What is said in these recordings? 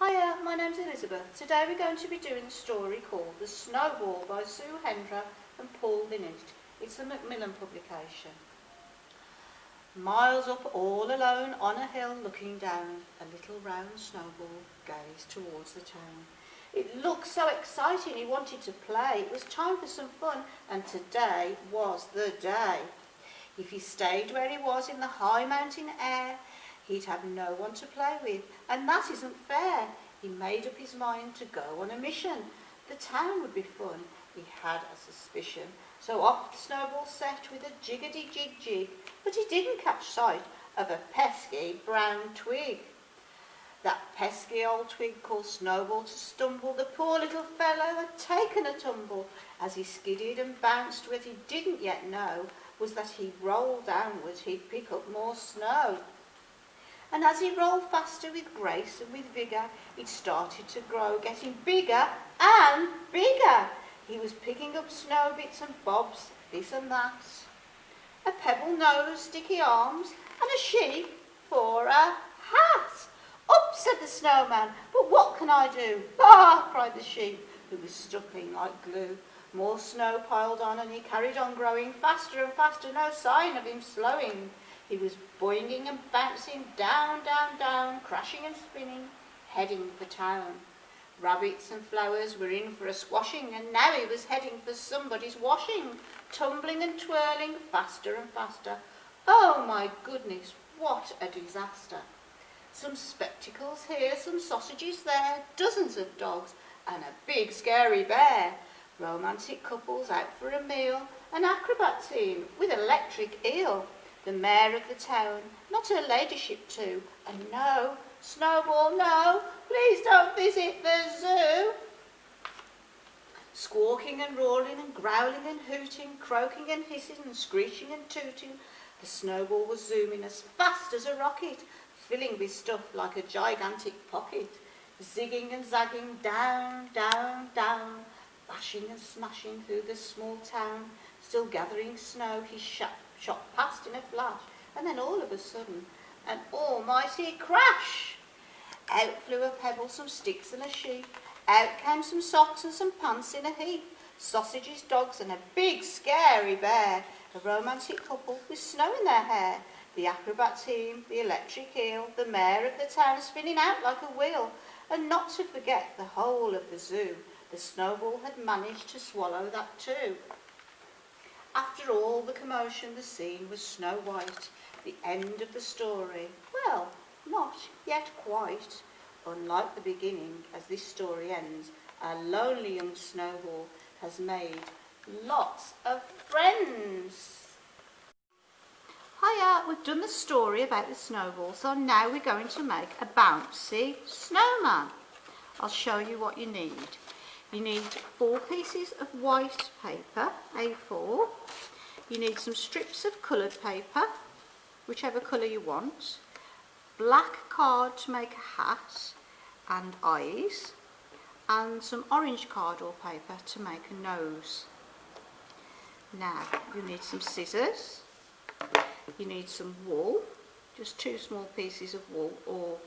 Hiya, my name's Elisabeth. Today we're going to be doing a story called The Snowball by Sue Hendra Paul Linnet. It's a Macmillan publication. Miles up all alone on a hill looking down, a little round snowball gazed towards the town. It looked so exciting he wanted to play. It was time for some fun, and today was the day. If he stayed where he was in the high mountain air, he'd have no one to play with, and that isn't fair. He made up his mind to go on a mission. The town would be fun, he had a suspicion. So off the Snowball set with a jiggity-jig-jig, but he didn't catch sight of a pesky brown twig. That pesky old twig caused Snowball to stumble. The poor little fellow had taken a tumble. As he skidded and bounced, what he didn't yet know was that he'd roll downwards, he'd pick up more snow. And as he rolled faster with grace and with vigour, it started to grow, getting bigger and bigger. He was picking up snow bits and bobs, this and that. A pebble nose, sticky arms, and a sheep for a hat. Up, said the Snowman, but what can I do? Ah, cried the sheep, who was stuck in like glue. More snow piled on, and he carried on growing faster and faster, no sign of him slowing. He was boinging and bouncing, down, down, down, crashing and spinning, heading for town. Rabbits and flowers were in for a squashing, and now he was heading for somebody's washing, tumbling and twirling, faster and faster. Oh, my goodness, what a disaster. Some spectacles here, some sausages there, dozens of dogs, and a big scary bear. Romantic couples out for a meal, an acrobat team with electric eel. The mayor of the town, not her ladyship too, and no, Snowball, no, please don't visit the zoo. Squawking and roaring and growling and hooting, croaking and hissing and screeching and tooting, the Snowball was zooming as fast as a rocket, filling with stuff like a gigantic pocket, zigging and zagging down, down, down, bashing and smashing through the small town, still gathering snow. He shot past in a flash, and then all of a sudden, an almighty crash. Out flew a pebble, some sticks and a sheep. Out came some socks and some pants in a heap. Sausages, dogs, and a big scary bear. A romantic couple with snow in their hair. The acrobat team, the electric eel, the mayor of the town spinning out like a wheel. And not to forget the whole of the zoo. The Snowball had managed to swallow that too. After all the commotion, the scene was snow white. The end of the story, well, not yet quite. Unlike the beginning, as this story ends, our lonely young Snowball has made lots of friends. Hiya, we've done the story about the Snowball, so now we're going to make a bouncy snowman. I'll show you what you need. You need 4 pieces of white paper, A4. You need some strips of coloured paper, whichever colour you want. Black card to make a hat and eyes. And some orange card or paper to make a nose. Now, you need some scissors. You need some wool, just 2 small pieces of wool or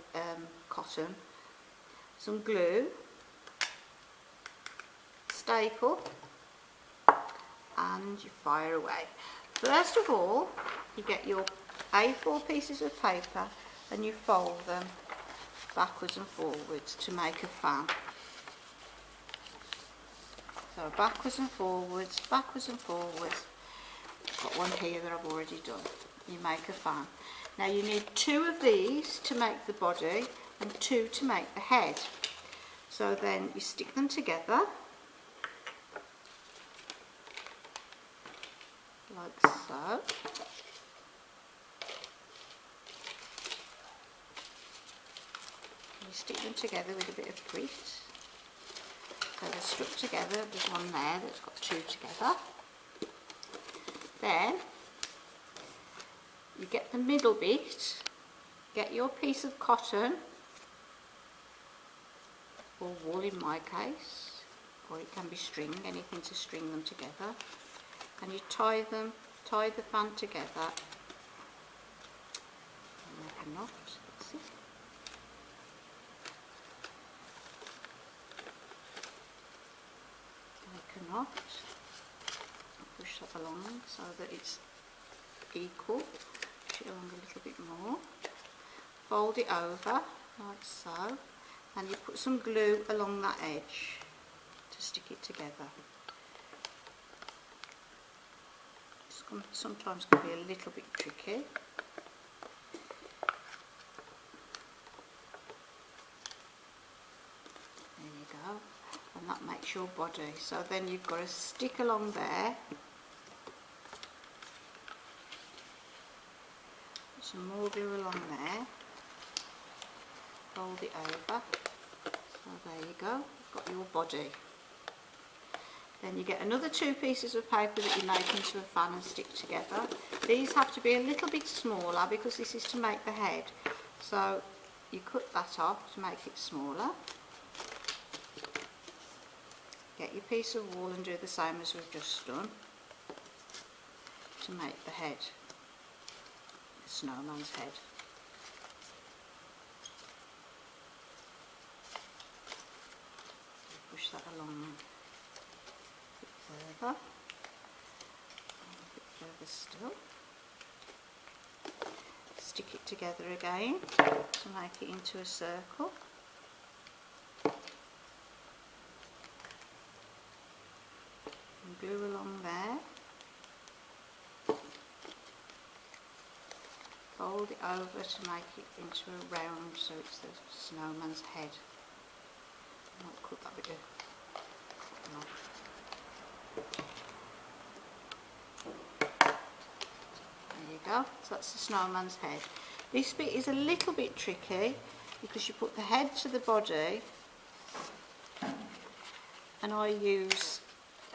cotton. Some glue. Staple, and you fire away. First of all, you get your A4 pieces of paper and you fold them backwards and forwards to make a fan. So backwards and forwards, backwards and forwards. I've got one here that I've already done. You make a fan. Now you need 2 of these to make the body and 2 to make the head. So then you stick them together like so. You stick them together with a bit of grease. So they're stuck together. There's one there that's got 2 together. Then you get the middle bit, get your piece of cotton, or wool in my case, or it can be string, anything to string them together. And you tie the fan together, and make a knot, that's it. not. Push that along so that it's equal. Push it along a little bit more. Fold it over like so, and you put some glue along that edge to stick it together. Sometimes can be a little bit tricky. There you go, and that makes your body. So then you've got to stick along there. Put some more glue along there. Fold it over. So there you go, you've got your body. Then you get another 2 pieces of paper that you make into a fan and stick together. These have to be a little bit smaller because this is to make the head. So you cut that off to make it smaller. Get your piece of wool and do the same as we've just done to make the head, the snowman's head. Push that along further, a bit further still. Stick it together again to make it into a circle. And glue along there. Fold it over to make it into a round so it's the snowman's head. I'll cut that bit off. There you go, so that's the snowman's head. This bit is a little bit tricky because you put the head to the body, and I use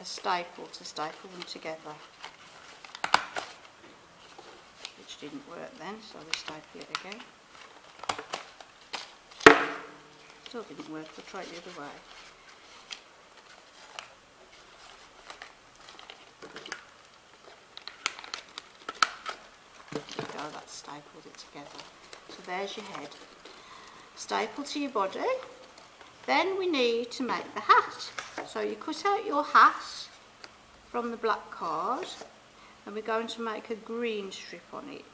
a staple to staple them together, which didn't work then, so we staple it again. Still didn't work, we'll try it the other way. That stapled it together. So there's your head. Staple to your body. Then we need to make the hat. So you cut out your hat from the black card, and we're going to make a green strip on it.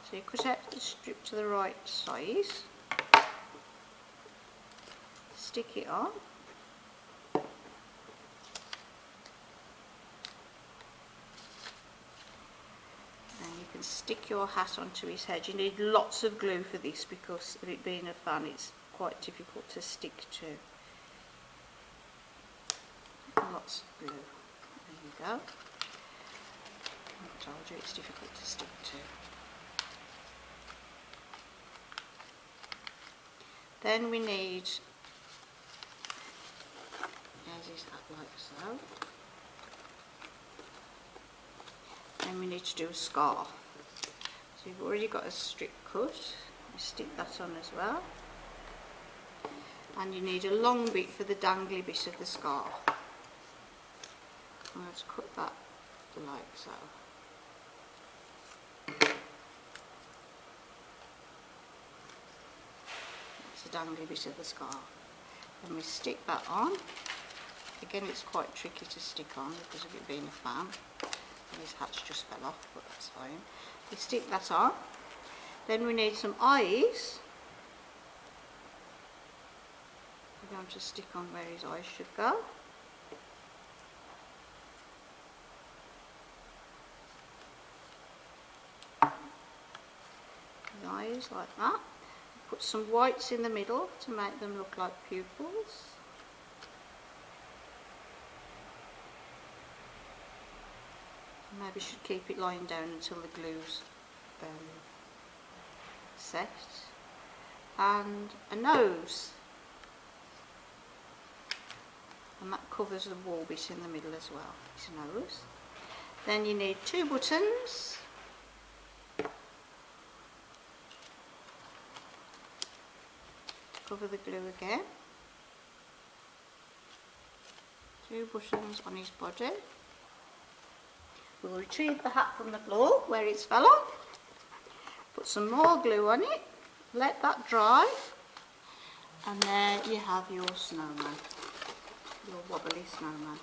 So you cut out the strip to the right size, stick it on. Stick your hat onto his head. You need lots of glue for this because of it being a fan, it's quite difficult to stick to. Lots of glue. There you go. I told you it's difficult to stick to. Then we need, there's his hat like so. Then we need to do a scarf. So you've already got a strip cut, you stick that on as well, and you need a long bit for the dangly bit of the scarf. I'm going to cut that like so. That's the dangly bit of the scarf. Then we stick that on. Again, it's quite tricky to stick on because of it being a fan. His hat's just fell off, but that's fine. We stick that on. Then we need some eyes. We're going to stick on where his eyes should go. His eyes like that. Put some whites in the middle to make them look like pupils. Maybe should keep it lying down until the glue's set. And a nose. And that covers the wall bit in the middle as well. His nose. Then you need 2 buttons. Cover the glue again. 2 buttons on his body. We'll retrieve the hat from the floor where it's fell off, put some more glue on it, let that dry, and there you have your snowman, your wobbly snowman.